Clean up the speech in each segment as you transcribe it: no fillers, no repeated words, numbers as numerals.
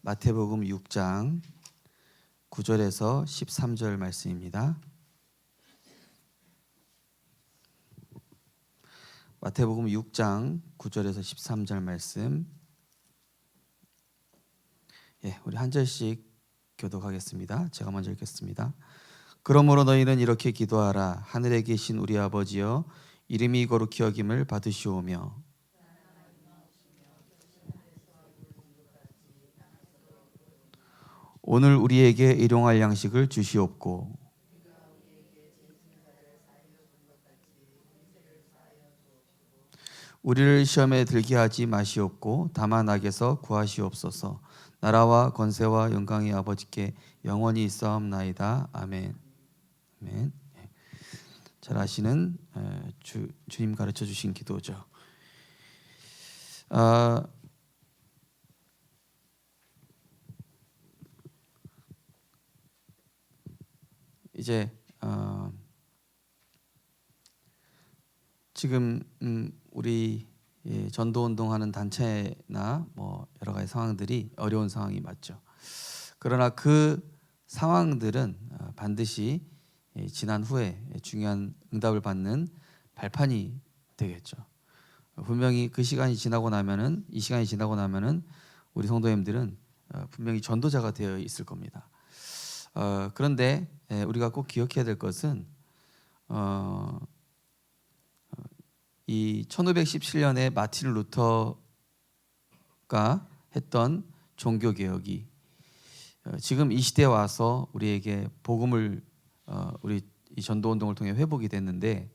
마태복음 6장 9절에서 13절 말씀입니다. 마태복음 6장 9절에서 13절 말씀. 우리 한 절씩 교독하겠습니다. 제가 먼저 읽겠습니다. 그러므로 너희는 이렇게 기도하라. 하늘에 계신 우리 아버지여, 이름이 거룩히 여김을 받으시오며 오늘 우리에게 일용할 양식을 주시옵고 우리를 시험에 들게 하지 마시옵고 다만 악에서 구하시옵소서. 나라와 권세와 영광이 아버지께 영원히 있사옵나이다. 아멘. 아멘. 잘 아시는 주님 가르쳐 주신 기도죠. 이제 지금 우리 전도 운동하는 단체나 뭐 여러 가지 상황들이 어려운 상황이 맞죠. 그러나 그 상황들은 반드시 지난 후에 중요한 응답을 받는 발판이 되겠죠. 분명히 그 시간이 지나고 나면은, 이 시간이 지나고 나면은 우리 성도님들은 분명히 전도자가 되어 있을 겁니다. 그런데 우리가 꼭 기억해야 될 것은 이 1517년에 마틴 루터가 했던 종교개혁이 지금 이 시대에 와서 우리에게 복음을 우리 이 전도운동을 통해 회복이 됐는데,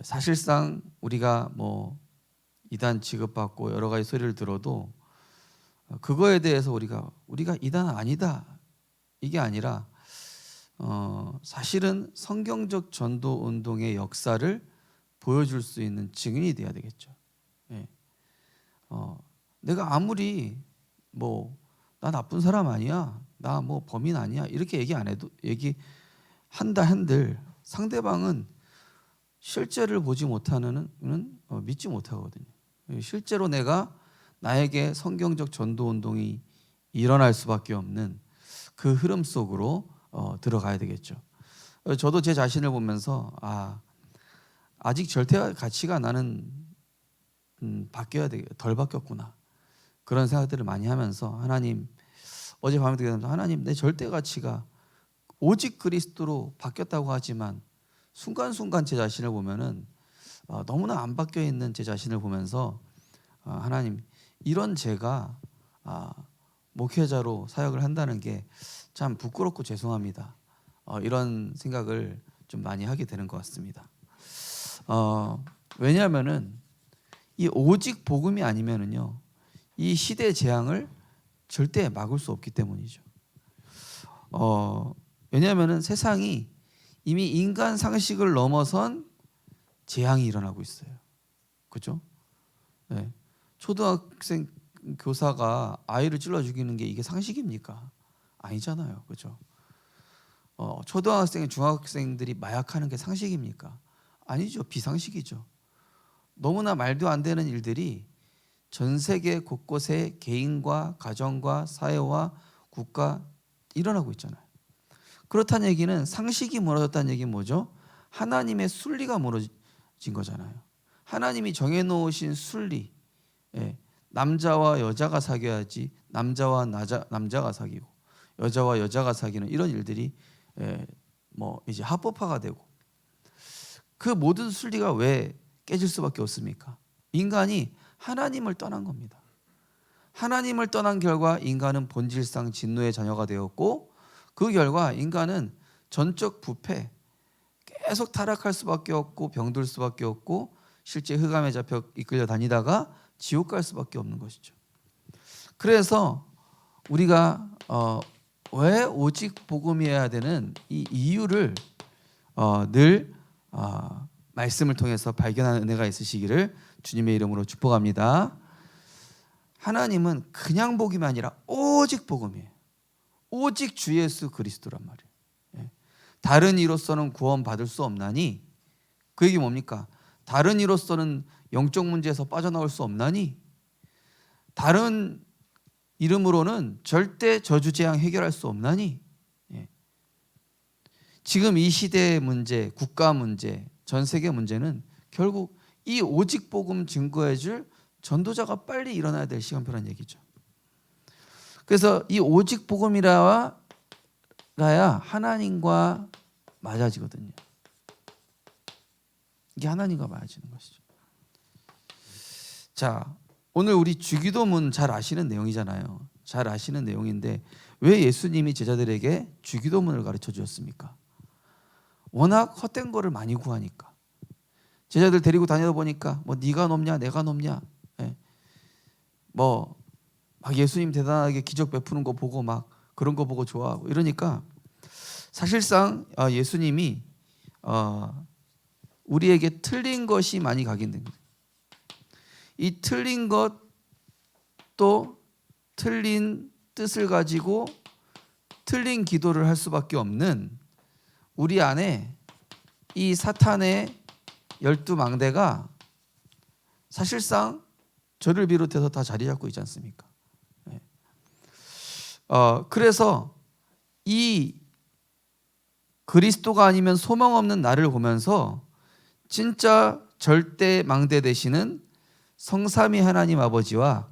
사실상 우리가 뭐 이단 취급받고 여러 가지 소리를 들어도 그거에 대해서 우리가 이단 아니다 이게 아니라 사실은 성경적 전도운동의 역사를 보여줄 수 있는 증인이 돼야 되겠죠. 내가 아무리 뭐 나 나쁜 사람 아니야, 나 뭐 범인 아니야 이렇게 얘기 안 해도, 얘기한다 한들 상대방은 실제를 보지 못하는 믿지 못하거든요. 실제로 내가 나에게 성경적 전도운동이 일어날 수밖에 없는 그 흐름 속으로 들어가야 되겠죠. 저도 제 자신을 보면서 아직 절대 가치가 나는 바뀌어야 되겠, 덜 바뀌었구나 그런 생각들을 많이 하면서 하나님, 어젯밤에 되면서 하나님, 내 절대 가치가 오직 그리스도로 바뀌었다고 하지만 순간순간 제 자신을 보면은 너무나 안 바뀌어 있는 제 자신을 보면서 하나님, 이런 제가 목회자로 사역을 한다는 게 참 부끄럽고 죄송합니다. 이런 생각을 좀 많이 하게 되는 것 같습니다. 왜냐하면은 이 오직 복음이 아니면은요, 이 시대 재앙을 절대 막을 수 없기 때문이죠. 왜냐하면은 세상이 이미 인간 상식을 넘어선 재앙이 일어나고 있어요. 그렇죠? 네. 초등학생 교사가 아이를 찔러 죽이는 게 이게 상식입니까? 아니잖아요. 그렇죠? 초등학생, 중학생들이 마약하는 게 상식입니까? 아니죠. 비상식이죠. 너무나 말도 안 되는 일들이 전 세계 곳곳에 개인과 가정과 사회와 국가 일어나고 있잖아요. 그렇다는 얘기는 상식이 무너졌다는 얘기는 뭐죠? 하나님의 순리가 무너진 거잖아요. 하나님이 정해놓으신 순리, 남자와 여자가 사귀어야지 남자와 남자가 사귀고 여자와 여자가 사귀는 이런 일들이 뭐 이제 합법화가 되고, 그 모든 순리가 왜 깨질 수밖에 없습니까? 인간이 하나님을 떠난 겁니다. 하나님을 떠난 결과 인간은 본질상 진노의 자녀가 되었고, 그 결과 인간은 전적 부패, 계속 타락할 수밖에 없고 병들 수밖에 없고 실제 흑암에 잡혀 이끌려 다니다가 지옥 갈 수밖에 없는 것이죠. 그래서 우리가 왜 오직 복음이어야 되는 이 이유를 늘 말씀을 통해서 발견하는 은혜가 있으시기를 주님의 이름으로 축복합니다. 하나님은 그냥 복음이 아니라 오직 복음이에요. 오직 주 예수 그리스도란 말이에요. 다른 이로서는 구원 받을 수 없나니, 그 얘기 뭡니까? 다른 이로서는 영적 문제에서 빠져나올 수 없나니, 다른 이름으로는 절대 저주 재앙 해결할 수 없나니. 예. 지금 이 시대의 문제, 국가 문제, 전 세계 문제는 결국 이 오직 복음 증거해 줄 전도자가 빨리 일어나야 될 시간표란 얘기죠. 그래서 이 오직 복음이라야 하나님과 맞아지거든요. 이게 하나님과 맞아지는 것이죠. 자, 오늘 우리 주기도문 잘 아시는 내용이잖아요. 잘 아시는 내용인데 왜 예수님이 제자들에게 주기도문을 가르쳐 주셨습니까? 워낙 헛된 거를 많이 구하니까. 제자들 데리고 다니다 보니까 뭐 네가 높냐 내가 높냐, 예. 뭐 막 예수님 대단하게 기적 베푸는 거 보고 막 그런 거 보고 좋아하고 이러니까 사실상 예수님이 우리에게 틀린 것이 많이 각인됩니다. 이 틀린 것도 틀린 뜻을 가지고 틀린 기도를 할 수밖에 없는 우리 안에 이 사탄의 12망대가 사실상 저를 비롯해서 다 자리 잡고 있지 않습니까? 그래서 이 그리스도가 아니면 소망 없는 나를 보면서 진짜 절대 망대 되시는 성삼위 하나님 아버지와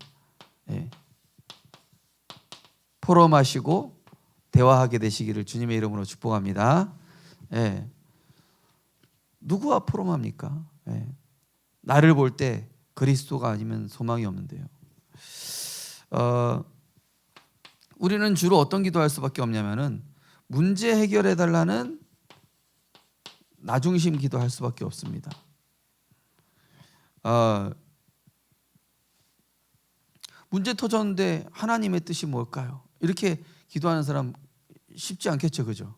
포럼하시고 대화하게 되시기를 주님의 이름으로 축복합니다. 누구와 포럼합니까? 나를 볼 때 그리스도가 아니면 소망이 없는데요. 우리는 주로 어떤 기도할 수밖에 없냐면은 문제 해결해 달라는 나 중심 기도할 수밖에 없습니다. 문제 터졌는데 하나님의 뜻이 뭘까요? 이렇게 기도하는 사람 쉽지 않겠죠, 그죠?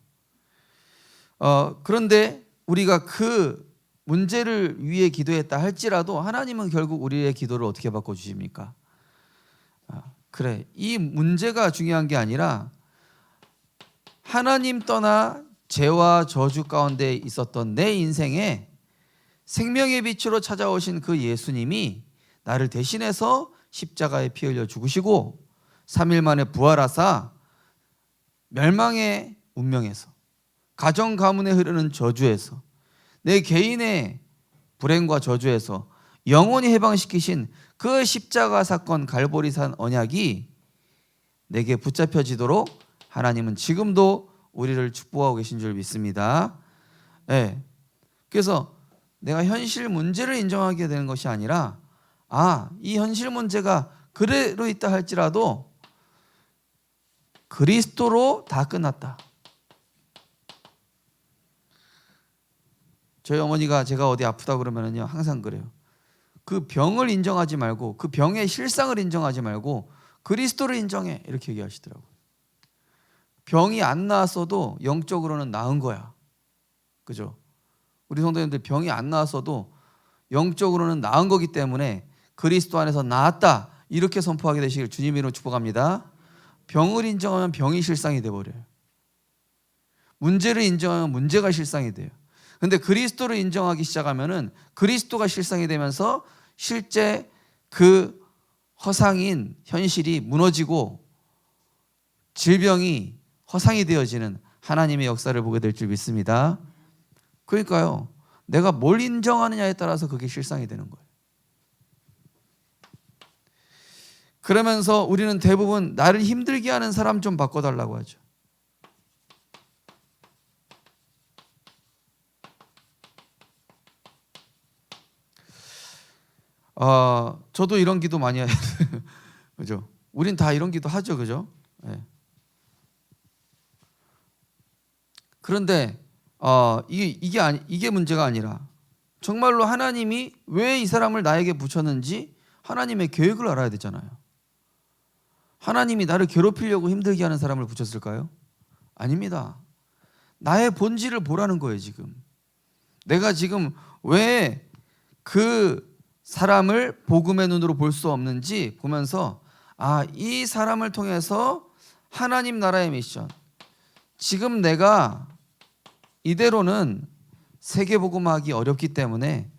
그런데 우리가 그 문제를 위해 기도했다 할지라도 하나님은 결국 우리의 기도를 어떻게 바꿔주십니까? 그래, 이 문제가 중요한 게 아니라 하나님 떠나 죄와 저주 가운데 있었던 내 인생에 생명의 빛으로 찾아오신 그 예수님이 나를 대신해서 십자가에 피 흘려 죽으시고 3일 만에 부활하사 멸망의 운명에서, 가정 가문에 흐르는 저주에서, 내 개인의 불행과 저주에서 영원히 해방시키신 그 십자가 사건 갈보리산 언약이 내게 붙잡혀지도록 하나님은 지금도 우리를 축복하고 계신 줄 믿습니다. 그래서 내가 현실 문제를 인정하게 되는 것이 아니라 이 현실 문제가 그대로 있다 할지라도 그리스도로 다 끝났다. 저희 어머니가 제가 어디 아프다 그러면요 항상 그래요. 그 병을 인정하지 말고 그 병의 실상을 인정하지 말고 그리스도를 인정해, 이렇게 얘기하시더라고요. 병이 안 나았어도 영적으로는 나은 거야, 그죠? 우리 성도님들 병이 안 나았어도 영적으로는 나은 거기 때문에 그리스도 안에서 나았다, 이렇게 선포하게 되시길 주님 이름으로 축복합니다. 병을 인정하면 병이 실상이 돼버려요. 문제를 인정하면 문제가 실상이 돼요. 근데 그리스도를 인정하기 시작하면은 그리스도가 실상이 되면서 실제 그 허상인 현실이 무너지고 질병이 허상이 되어지는 하나님의 역사를 보게 될 줄 믿습니다. 그러니까요, 내가 뭘 인정하느냐에 따라서 그게 실상이 되는 거예요. 그러면서 우리는 대부분 나를 힘들게 하는 사람 좀 바꿔달라고 하죠. 저도 이런 기도 많이 해요. 그죠? 우린 다 이런 기도 하죠, 그죠? 그런데 이게 문제가 아니라 정말로 하나님이 왜 이 사람을 나에게 붙였는지 하나님의 계획을 알아야 되잖아요. 하나님이 나를 괴롭히려고 힘들게 하는 사람을 붙였을까요? 아닙니다. 나의 본질을 보라는 거예요. 지금 내가 지금 왜 그 사람을 복음의 눈으로 볼 수 없는지 보면서 이 사람을 통해서 하나님 나라의 미션, 지금 내가 이대로는 세계복음하기 어렵기 때문에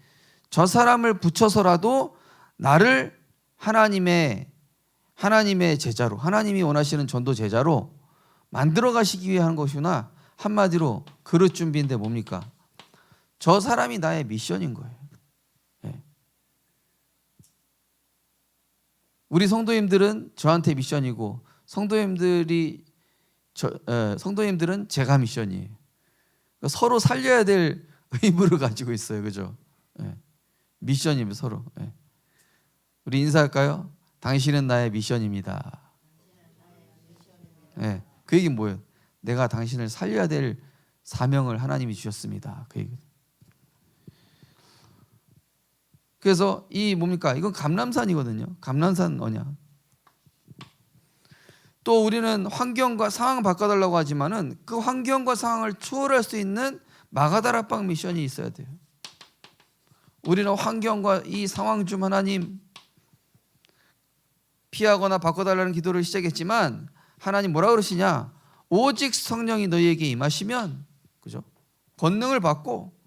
저 사람을 붙여서라도 나를 하나님의 하나님의 제자로, 하나님이 원하시는 전도 제자로 만들어 가시기 위해 하는 것이구나. 한마디로 그릇 준비인데 뭡니까? 저 사람이 나의 미션인 거예요. 예. 우리 성도님들은 저한테 미션이고 성도님들은 제가 미션이에요. 그러니까 서로 살려야 될 의무를 가지고 있어요. 그죠? 예. 미션이면 서로. 예. 우리 인사할까요? 당신은 나의 미션입니다. 예. 그 얘기는 뭐예요? 내가 당신을 살려야 될 사명을 하나님이 주셨습니다. 그 얘기. 그래서 이 뭡니까? 이건 감람산이거든요. 감람산 언약. 또 우리는 환경과 상황 바꿔달라고 하지만은 그 환경과 상황을 초월할 수 있는 마가다락방 미션이 있어야 돼요. 우리는 환경과 이 상황 중 하나님 피하거나 바꿔달라는 기도를 시작했지만 하나님 뭐라 그러시냐? 오직 성령이 너희에게 임하시면, 그죠? 권능을 받고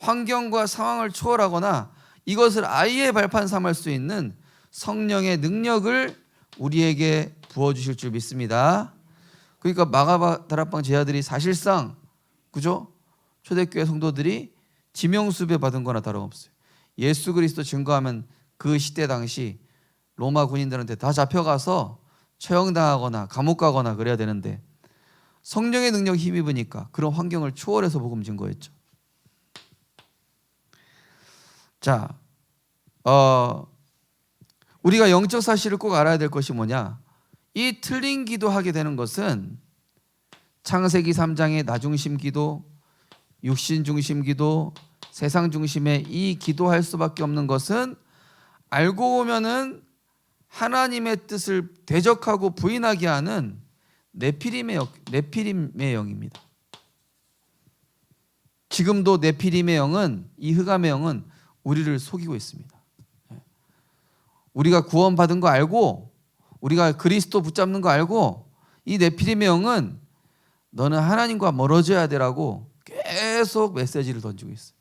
환경과 상황을 초월하거나 이것을 아예 발판 삼을 수 있는 성령의 능력을 우리에게 부어주실 줄 믿습니다. 그러니까 마가다락방 제자들이 사실상, 그죠? 초대교회 성도들이 지명수배 받은 거나 다름없어요. 예수 그리스도 증거하면 그 시대 당시 로마 군인들한테 다 잡혀가서 처형당하거나 감옥 가거나 그래야 되는데 성령의 능력에 힘입으니까 그런 환경을 초월해서 복음 증거했죠. 자, 우리가 영적 사실을 꼭 알아야 될 것이 뭐냐? 이 틀린 기도하게 되는 것은 창세기 3장의 나중심 기도, 육신 중심 기도, 세상 중심의 이 기도할 수밖에 없는 것은 알고 보면은 하나님의 뜻을 대적하고 부인하게 하는 네피림의 영입니다. 지금도 네피림의 영은, 이 흑암의 영은 우리를 속이고 있습니다. 우리가 구원받은 거 알고, 우리가 그리스도 붙잡는 거 알고, 이 네피림의 영은 너는 하나님과 멀어져야 되라고 계속 메시지를 던지고 있어요.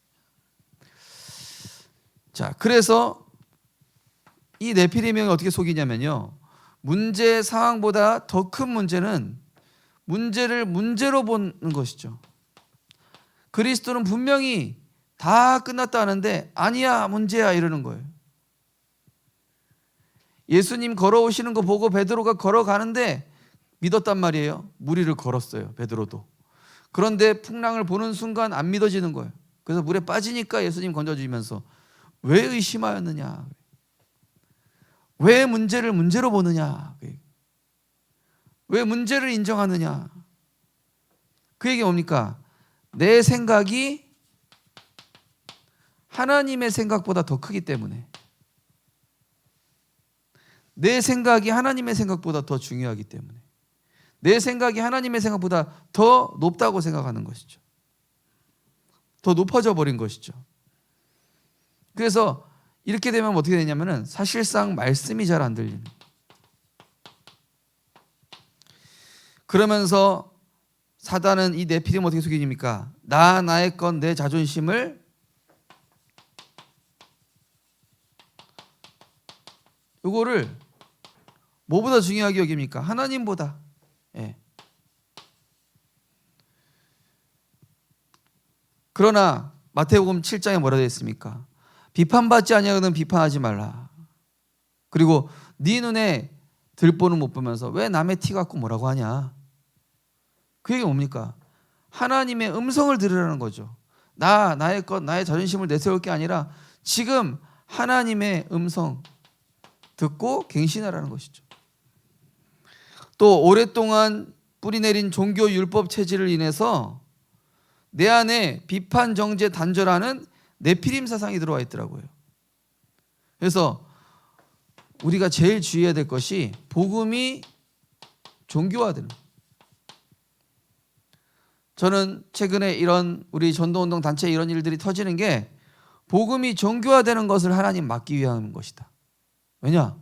자, 그래서 이 네피림의 영이 어떻게 속이냐면요, 문제 상황보다 더 큰 문제는 문제를 문제로 보는 것이죠. 그리스도는 분명히 다 끝났다 하는데 아니야, 문제야 이러는 거예요. 예수님 걸어오시는 거 보고 베드로가 걸어가는데 믿었단 말이에요. 물 위를 걸었어요, 베드로도. 그런데 풍랑을 보는 순간 안 믿어지는 거예요. 그래서 물에 빠지니까 예수님 건져주면서 왜 의심하였느냐, 왜 문제를 문제로 보느냐, 왜 문제를 인정하느냐. 그 얘기 뭡니까? 내 생각이 하나님의 생각보다 더 크기 때문에, 내 생각이 하나님의 생각보다 더 중요하기 때문에, 내 생각이 하나님의 생각보다 더 높다고 생각하는 것이죠. 더 높아져 버린 것이죠. 그래서 이렇게 되면 어떻게 되냐면은 사실상 말씀이 잘 안 들리는. 그러면서 사단은 이 네피림 어떻게 속이십니까? 나의 것, 내 자존심을 이거를 뭐보다 중요하게 여깁니까? 하나님보다. 예. 그러나 마태복음 7장에 뭐라 되어 있습니까? 비판받지 아니하거든 비판하지 말라. 그리고 네 눈에 들보는 못 보면서 왜 남의 티 갖고 뭐라고 하냐. 그 얘기 뭡니까? 하나님의 음성을 들으라는 거죠. 나의 것, 나의 자존심을 내세울 게 아니라 지금 하나님의 음성 듣고 갱신하라는 것이죠. 또 오랫동안 뿌리내린 종교 율법 체질을 인해서 내 안에 비판, 정죄, 단절하는 네피림 사상이 들어와 있더라고요. 그래서 우리가 제일 주의해야 될 것이 복음이 종교화되는. 저는 최근에 이런 우리 전도운동 단체 이런 일들이 터지는 게 복음이 종교화되는 것을 하나님 막기 위한 것이다. 왜냐?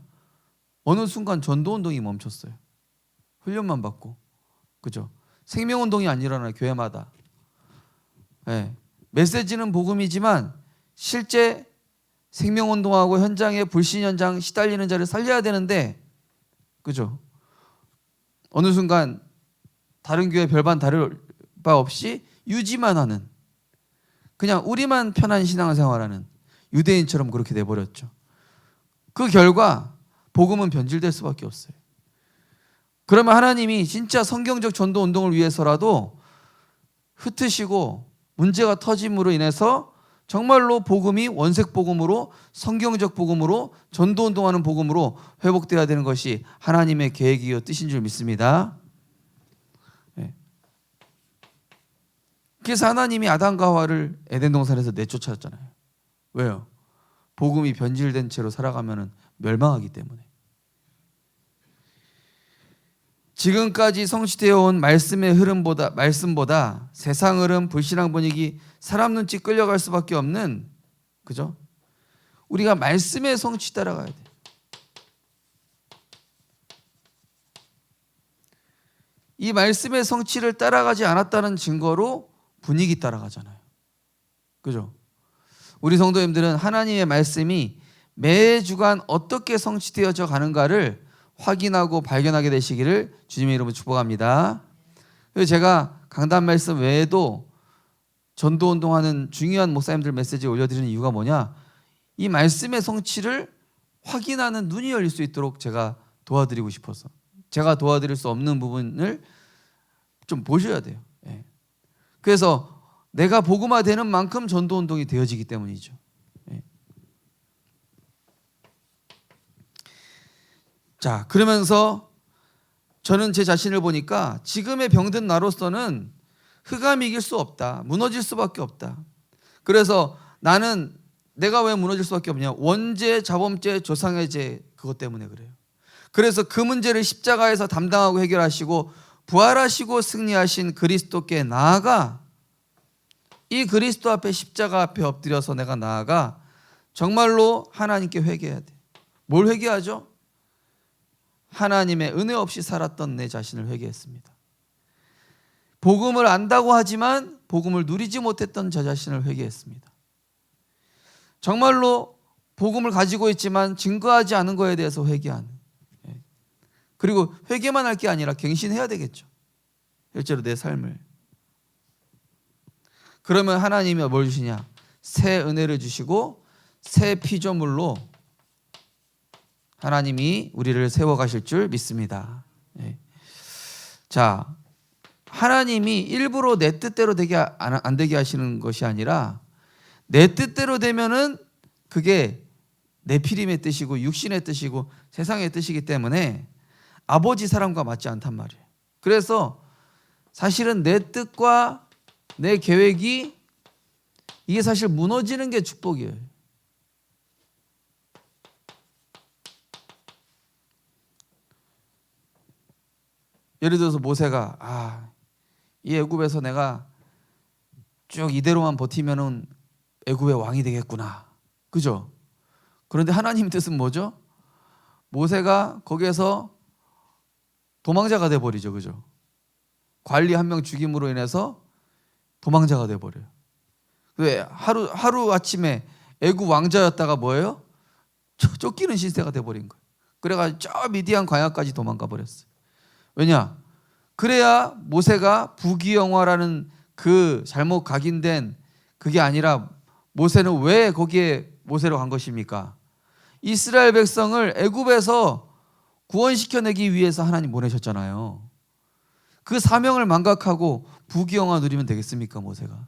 어느 순간 전도운동이 멈췄어요. 훈련만 받고, 그죠? 생명운동이 안 일어나요, 교회마다. 네. 메시지는 복음이지만 실제 생명운동하고 현장에 불신 현장 시달리는 자를 살려야 되는데 그죠? 어느 순간 다른 교회 별반 다를 바 없이 유지만 하는, 그냥 우리만 편한 신앙생활하는 유대인처럼 그렇게 돼버렸죠. 그 결과 복음은 변질될 수밖에 없어요. 그러면 하나님이 진짜 성경적 전도 운동을 위해서라도 흩으시고 문제가 터짐으로 인해서 정말로 복음이 원색 복음으로, 성경적 복음으로, 전도 운동하는 복음으로 회복되어야 되는 것이 하나님의 계획이요 뜻인 줄 믿습니다. 그래서 하나님이 아담과 하와를 에덴 동산에서 내쫓았잖아요. 왜요? 복음이 변질된 채로 살아가면 멸망하기 때문에. 지금까지 성취되어 온 말씀의 말씀보다 세상 흐름, 불신앙 분위기, 사람 눈치 끌려갈 수밖에 없는, 그죠? 우리가 말씀의 성취 따라가야 돼. 이 말씀의 성취를 따라가지 않았다는 증거로 분위기 따라가잖아요. 그죠? 우리 성도님들은 하나님의 말씀이 매 주간 어떻게 성취되어져 가는가를 확인하고 발견하게 되시기를 주님의 이름으로 축복합니다. 그래서 제가 강단 말씀 외에도 전도 운동하는 중요한 목사님들 메시지 올려드리는 이유가 뭐냐? 이 말씀의 성취를 확인하는 눈이 열릴 수 있도록 제가 도와드리고 싶어서. 제가 도와드릴 수 없는 부분을 좀 보셔야 돼요. 그래서 내가 복음화 되는 만큼 전도 운동이 되어지기 때문이죠. 자, 그러면서 저는 제 자신을 보니까 지금의 병든 나로서는 흑암이 이길 수 없다. 무너질 수밖에 없다. 그래서 나는 내가 왜 무너질 수밖에 없냐? 원죄, 자범죄, 조상의 죄, 그것 때문에 그래요. 그래서 그 문제를 십자가에서 담당하고 해결하시고 부활하시고 승리하신 그리스도께 나아가, 이 그리스도 앞에 십자가 앞에 엎드려서 내가 나아가 정말로 하나님께 회개해야 돼. 뭘 회개하죠? 하나님의 은혜 없이 살았던 내 자신을 회개했습니다. 복음을 안다고 하지만 복음을 누리지 못했던 저 자신을 회개했습니다. 정말로 복음을 가지고 있지만 증거하지 않은 거에 대해서 회개하는. 그리고 회개만 할 게 아니라 갱신해야 되겠죠. 실제로 내 삶을. 그러면 하나님이 뭘 주시냐? 새 은혜를 주시고 새 피조물로 하나님이 우리를 세워가실 줄 믿습니다. 자, 하나님이 일부러 내 뜻대로 안 되게 하시는 것이 아니라 내 뜻대로 되면은 그게 네피림의 뜻이고 육신의 뜻이고 세상의 뜻이기 때문에 아버지 사랑과 맞지 않단 말이에요. 그래서 사실은 내 뜻과 내 계획이 이게 사실 무너지는 게 축복이에요. 예를 들어서 모세가 이 애굽에서 내가 쭉 이대로만 버티면은 애굽의 왕이 되겠구나. 그죠? 그런데 하나님 뜻은 뭐죠? 모세가 거기에서 도망자가 돼 버리죠. 그죠? 관리 한 명 죽임으로 인해서 도망자가 돼 버려요. 왜 하루 아침에 애굽 왕자였다가 뭐예요? 쫓기는 신세가 돼 버린 거예요. 그래가지고 저 미디안 광야까지 도망가 버렸어요. 왜냐? 그래야 모세가 부귀영화라는 그 잘못 각인된 그게 아니라, 모세는 왜 거기에 모세로 간 것입니까? 이스라엘 백성을 애굽에서 구원시켜내기 위해서 하나님 보내셨잖아요. 그 사명을 망각하고 부귀영화 누리면 되겠습니까, 모세가?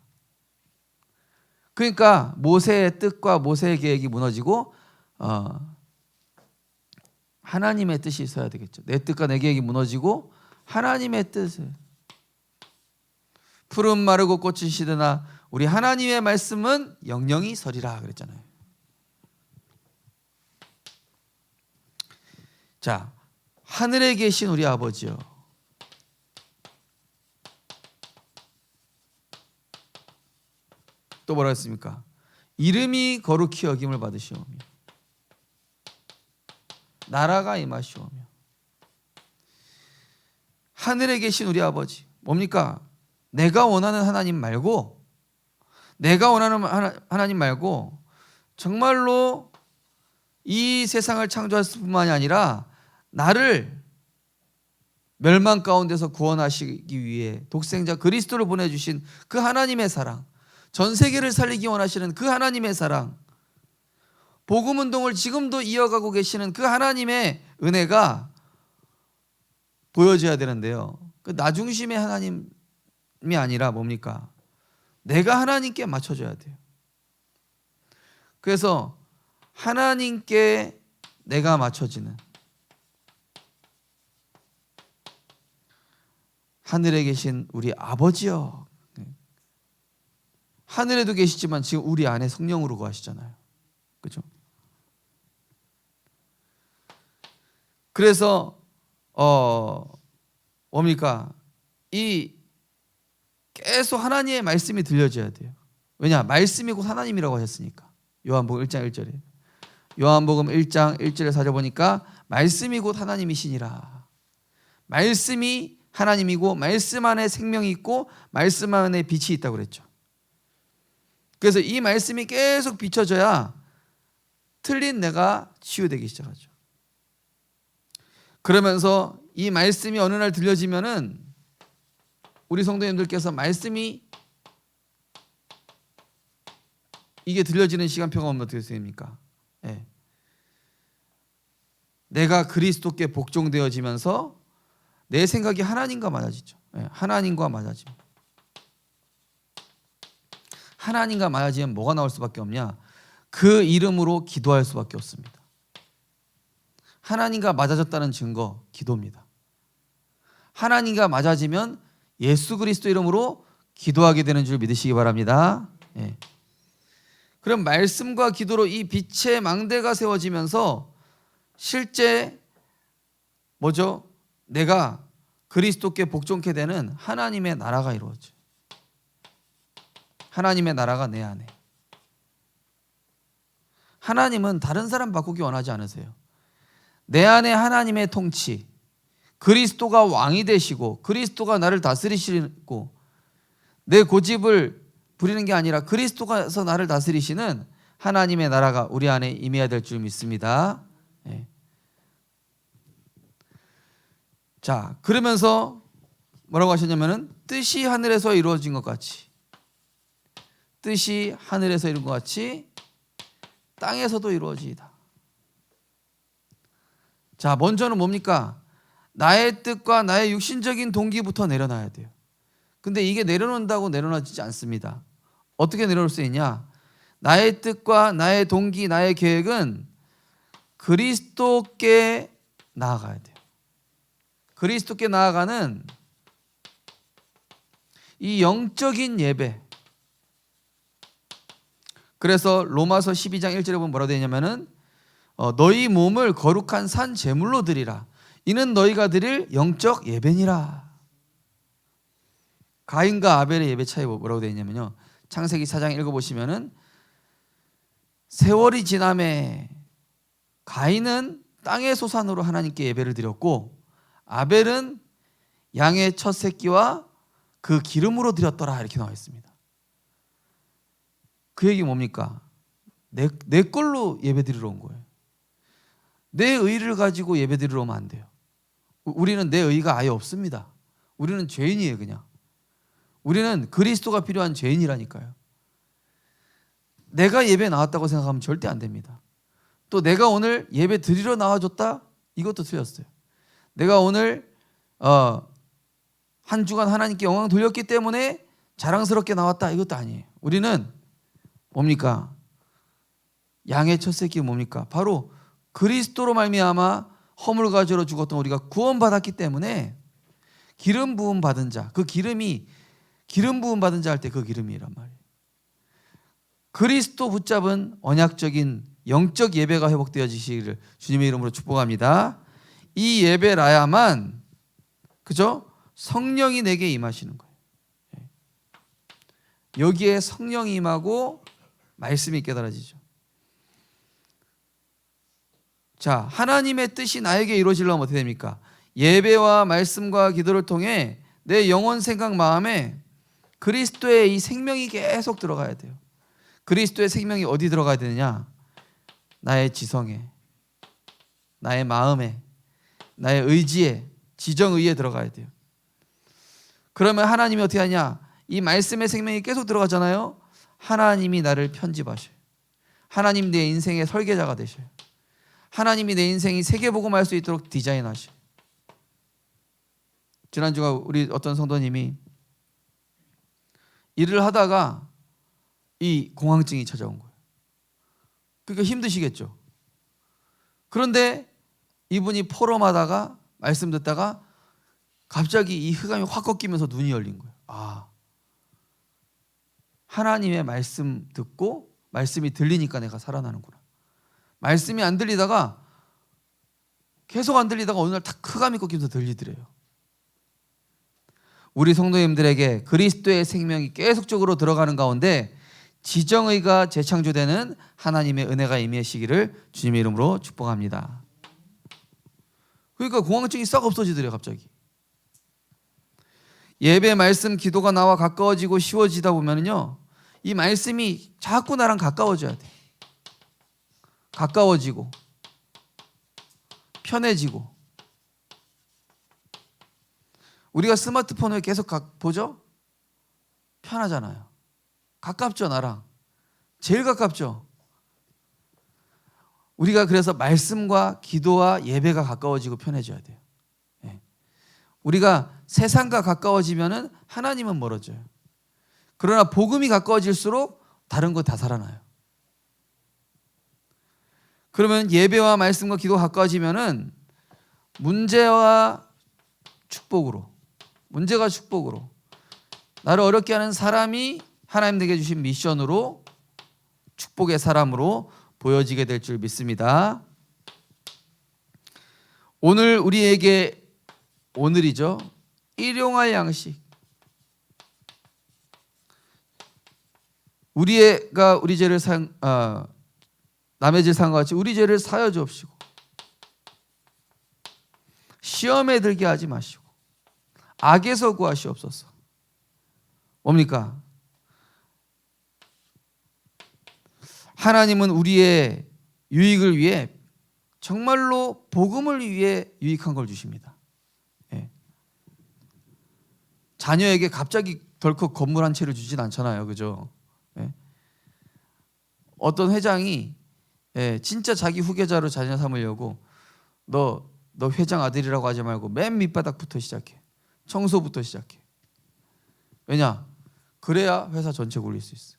그러니까 모세의 뜻과 모세의 계획이 무너지고 하나님의 뜻이 있어야 되겠죠. 내 뜻과 내 계획이 무너지고 하나님의 뜻을. 푸른 마르고 꽃이 시드나 우리 하나님의 말씀은 영영이 서리라 그랬잖아요. 자, 하늘에 계신 우리 아버지요, 또 뭐라 했습니까? 이름이 거룩히 여김을 받으시오며 나라가 임하시오며. 하늘에 계신 우리 아버지, 뭡니까? 내가 원하는 하나님 말고, 내가 원하는 하나님 말고 정말로 이 세상을 창조했을 뿐만이 아니라 나를 멸망 가운데서 구원하시기 위해 독생자 그리스도를 보내주신 그 하나님의 사랑, 전 세계를 살리기 원하시는 그 하나님의 사랑, 복음 운동을 지금도 이어가고 계시는 그 하나님의 은혜가 보여져야 되는데요. 그 나 중심의 하나님이 아니라 뭡니까? 내가 하나님께 맞춰줘야 돼요. 그래서 하나님께 내가 맞춰지는, 하늘에 계신 우리 아버지여, 하늘에도 계시지만 지금 우리 안에 성령으로 거하시잖아요. 그렇죠? 그래서 뭡니까? 이 계속 하나님의 말씀이 들려져야 돼요. 왜냐? 말씀이 곧 하나님이라고 하셨으니까. 요한복음 1장 1절에. 요한복음 1장 1절에 살펴보니까 말씀이 곧 하나님이시니라. 말씀이 하나님이고 말씀 안에 생명이 있고 말씀 안에 빛이 있다고 그랬죠. 그래서 이 말씀이 계속 비춰져야 틀린 내가 치유되기 시작하죠. 그러면서 이 말씀이 어느 날 들려지면은 우리 성도님들께서 말씀이 이게 들려지는 시간표가 오면 어떻게 됩니까? 네. 내가 그리스도께 복종되어지면서 내 생각이 하나님과 맞아지죠. 네. 하나님과 맞아지면. 하나님과 맞아지면 뭐가 나올 수밖에 없냐? 그 이름으로 기도할 수밖에 없습니다. 하나님과 맞아졌다는 증거, 기도입니다. 하나님과 맞아지면 예수 그리스도 이름으로 기도하게 되는 줄 믿으시기 바랍니다. 예. 그럼 말씀과 기도로 이 빛의 망대가 세워지면서 실제 뭐죠? 내가 그리스도께 복종케 되는 하나님의 나라가 이루어져요. 하나님의 나라가 내 안에. 하나님은 다른 사람 바꾸기 원하지 않으세요. 내 안에 하나님의 통치, 그리스도가 왕이 되시고 그리스도가 나를 다스리시고 내 고집을 부리는 게 아니라 그리스도가서 나를 다스리시는 하나님의 나라가 우리 안에 임해야 될 줄 믿습니다. 네. 자, 그러면서 뭐라고 하셨냐면은 뜻이 하늘에서 이루어진 것 같이, 뜻이 하늘에서 이룬 것 같이 땅에서도 이루어지이다. 자, 먼저는 뭡니까? 나의 뜻과 나의 육신적인 동기부터 내려놔야 돼요. 근데 이게 내려놓는다고 내려놔지지 않습니다. 어떻게 내려놓을 수 있냐? 나의 뜻과 나의 동기, 나의 계획은 그리스도께 나아가야 돼요. 그리스도께 나아가는 이 영적인 예배. 그래서 로마서 12장 1절에 보면 뭐라고 되어 있냐면은 너희 몸을 거룩한 산 제물로 드리라. 이는 너희가 드릴 영적 예배니라. 가인과 아벨의 예배 차이 뭐라고 되어 있냐면요. 창세기 4장 읽어보시면은 세월이 지남에 가인은 땅의 소산으로 하나님께 예배를 드렸고 아벨은 양의 첫 새끼와 그 기름으로 드렸더라 이렇게 나와 있습니다. 그 얘기 뭡니까? 내 걸로 예배 드리러 온 거예요. 내 의를 가지고 예배 드리러 오면 안 돼요. 우리는 내 의가 아예 없습니다. 우리는 죄인이에요. 그냥 우리는 그리스도가 필요한 죄인이라니까요. 내가 예배 나왔다고 생각하면 절대 안 됩니다. 또 내가 오늘 예배 드리러 나와줬다? 이것도 틀렸어요. 내가 오늘 한 주간 하나님께 영광 돌렸기 때문에 자랑스럽게 나왔다? 이것도 아니에요. 우리는 뭡니까? 양의 첫 새끼 뭡니까? 바로 그리스도로 말미암아 허물 가지러 죽었던 우리가 구원받았기 때문에 기름 부음 받은 자, 그 기름이 기름 부음 받은 자 할 때 그 기름이란 말이에요. 그리스도 붙잡은 언약적인 영적 예배가 회복되어지시기를 주님의 이름으로 축복합니다. 이 예배라야만 그죠? 성령이 내게 임하시는 거예요. 여기에 성령이 임하고 말씀이 깨달아지죠. 자, 하나님의 뜻이 나에게 이루어지려면 어떻게 됩니까? 예배와 말씀과 기도를 통해 내 영혼, 생각, 마음에 그리스도의 이 생명이 계속 들어가야 돼요. 그리스도의 생명이 어디 들어가야 되느냐? 나의 지성에, 나의 마음에, 나의 의지에, 지정의에 들어가야 돼요. 그러면 하나님이 어떻게 하냐? 이 말씀의 생명이 계속 들어가잖아요. 하나님이 나를 편집하셔요. 하나님 내 인생의 설계자가 되셔요. 하나님이 내 인생이 세계복음할 수 있도록 디자인하셔요. 지난주가 우리 어떤 성도님이 일을 하다가 이 공황증이 찾아온 거예요. 그러니까 힘드시겠죠. 그런데 이분이 포럼하다가 말씀 듣다가 갑자기 이 흑암이 확 꺾이면서 눈이 열린 거예요. 아, 하나님의 말씀 듣고 말씀이 들리니까 내가 살아나는구나. 말씀이 안 들리다가 계속 안 들리다가 어느 날 탁 흑암이 꺾이면서 들리더래요. 우리 성도님들에게 그리스도의 생명이 계속적으로 들어가는 가운데 지정의가 재창조되는 하나님의 은혜가 임하시기를 주님의 이름으로 축복합니다. 그러니까 공황증이 싹 없어지더래요. 갑자기. 예배, 말씀, 기도가 나와 가까워지고 쉬워지다 보면요, 이 말씀이 자꾸 나랑 가까워져야 돼. 가까워지고 편해지고. 우리가 스마트폰을 계속 보죠? 편하잖아요. 가깝죠, 나랑. 제일 가깝죠. 우리가 그래서 말씀과 기도와 예배가 가까워지고 편해져야 돼요. 우리가 세상과 가까워지면은 하나님은 멀어져요. 그러나 복음이 가까워질수록 다른 거 다 살아나요. 그러면 예배와 말씀과 기도가 가까워지면은 문제와 축복으로, 문제가 축복으로, 나를 어렵게 하는 사람이 하나님 내게 주신 미션으로 축복의 사람으로 보여지게 될 줄 믿습니다. 오늘 우리에게, 오늘이죠, 일용할 양식, 우리가 우리 죄를 남의 죄 상과 같이 우리 죄를 사여 주옵시고 시험에 들게 하지 마시고 악에서 구하시옵소서. 뭡니까? 하나님은 우리의 유익을 위해 정말로 복음을 위해 유익한 걸 주십니다. 자녀에게 갑자기 덜컥 건물 한 채를 주진 않잖아요. 그죠? 어떤 회장이 진짜 자기 후계자로 자녀 삼으려고 너 회장 아들이라고 하지 말고 맨 밑바닥부터 시작해. 청소부터 시작해. 왜냐? 그래야 회사 전체 굴릴 수 있어.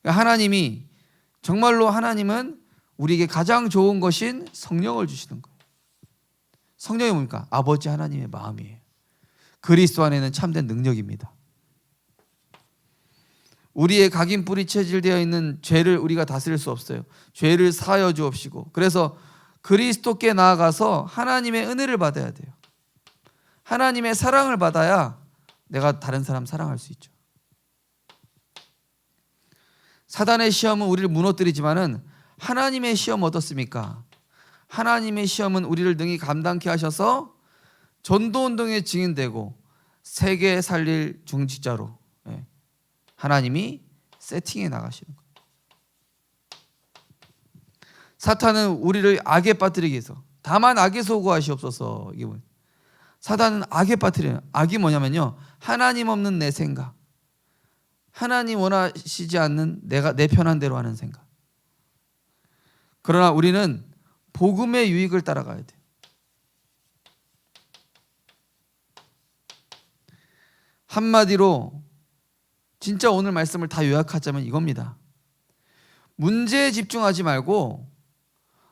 하나님이, 정말로 하나님은 우리에게 가장 좋은 것인 성령을 주시는 거예요. 성령이 뭡니까? 아버지 하나님의 마음이에요. 그리스도 안에는 참된 능력입니다. 우리의 각인뿌리 체질되어 있는 죄를 우리가 다스릴 수 없어요. 죄를 사하여 주옵시고. 그래서 그리스도께 나아가서 하나님의 은혜를 받아야 돼요. 하나님의 사랑을 받아야 내가 다른 사람 사랑할 수 있죠. 사단의 시험은 우리를 무너뜨리지만은 하나님의 시험은 어떻습니까? 하나님의 시험은 우리를 능히 감당케 하셔서 전도운동의 증인되고 세계 살릴 중직자로 하나님이 세팅해 나가시는 거예요. 사탄은 우리를 악에 빠뜨리기 위해서, 다만 악에서 구하시옵소서. 이게 뭐예요? 사단은 악에 빠뜨려요. 악이 뭐냐면요, 하나님 없는 내 생각, 하나님 원하시지 않는 내가 내 편한 대로 하는 생각. 그러나 우리는 복음의 유익을 따라가야 돼요. 한마디로 진짜 오늘 말씀을 다 요약하자면 이겁니다. 문제에 집중하지 말고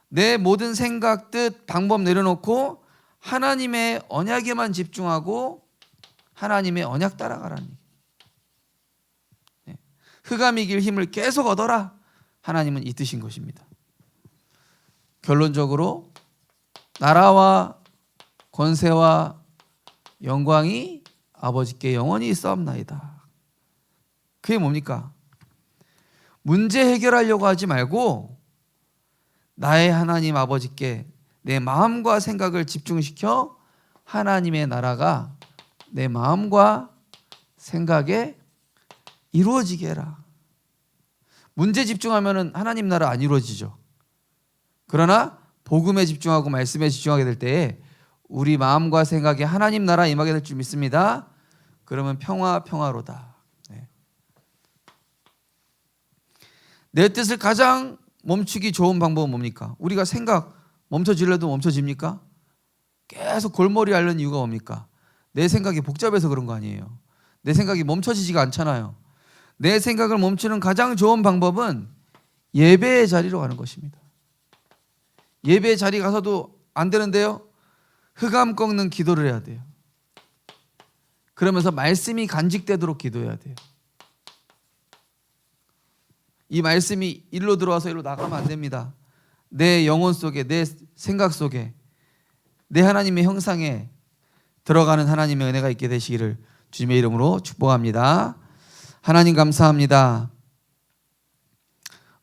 내 모든 생각, 뜻, 방법 내려놓고 하나님의 언약에만 집중하고 하나님의 언약 따라가라는 얘기예요. 흑암이 이길 힘을 계속 얻어라. 하나님은 이 뜻인 것입니다. 결론적으로 나라와 권세와 영광이 아버지께 영원히 있사옵나이다. 그게 뭡니까? 문제 해결하려고 하지 말고 나의 하나님 아버지께 내 마음과 생각을 집중시켜 하나님의 나라가 내 마음과 생각에 이루어지게 해라. 문제 집중하면 하나님 나라 안 이루어지죠. 그러나 복음에 집중하고 말씀에 집중하게 될 때에 우리 마음과 생각에 하나님 나라 임하게 될 줄 믿습니다. 그러면 평화로다. 네. 내 뜻을 가장 멈추기 좋은 방법은 뭡니까? 우리가 생각 멈춰질래도 멈춰집니까? 계속 골머리 앓는 이유가 뭡니까? 내 생각이 복잡해서 그런 거 아니에요. 내 생각이 멈춰지지가 않잖아요. 내 생각을 멈추는 가장 좋은 방법은 예배의 자리로 가는 것입니다. 예배의 자리 가서도 안 되는데요. 흑암 꺾는 기도를 해야 돼요. 그러면서 말씀이 간직되도록 기도해야 돼요. 이 말씀이 일로 들어와서 일로 나가면 안 됩니다. 내 영혼 속에, 내 생각 속에, 내 하나님의 형상에 들어가는 하나님의 은혜가 있게 되시기를 주님의 이름으로 축복합니다. 하나님 감사합니다.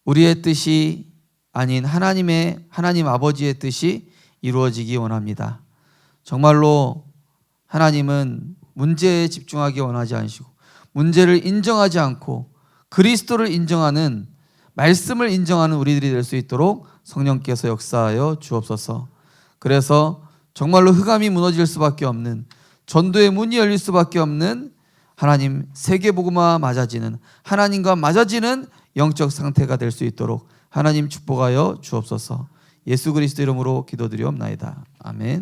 우리의 뜻이 아닌 하나님 아버지의 뜻이 이루어지기 원합니다. 정말로 하나님은 문제에 집중하기 원하지 않으시고 문제를 인정하지 않고 그리스도를 인정하는 말씀을 인정하는 우리들이 될 수 있도록 성령께서 역사하여 주옵소서. 그래서 정말로 흑암이 무너질 수밖에 없는, 전도의 문이 열릴 수밖에 없는 하나님 세계복음화 맞아지는, 하나님과 맞아지는 영적 상태가 될 수 있도록 하나님 축복하여 주옵소서. 예수 그리스도 이름으로 기도드리옵나이다. 아멘.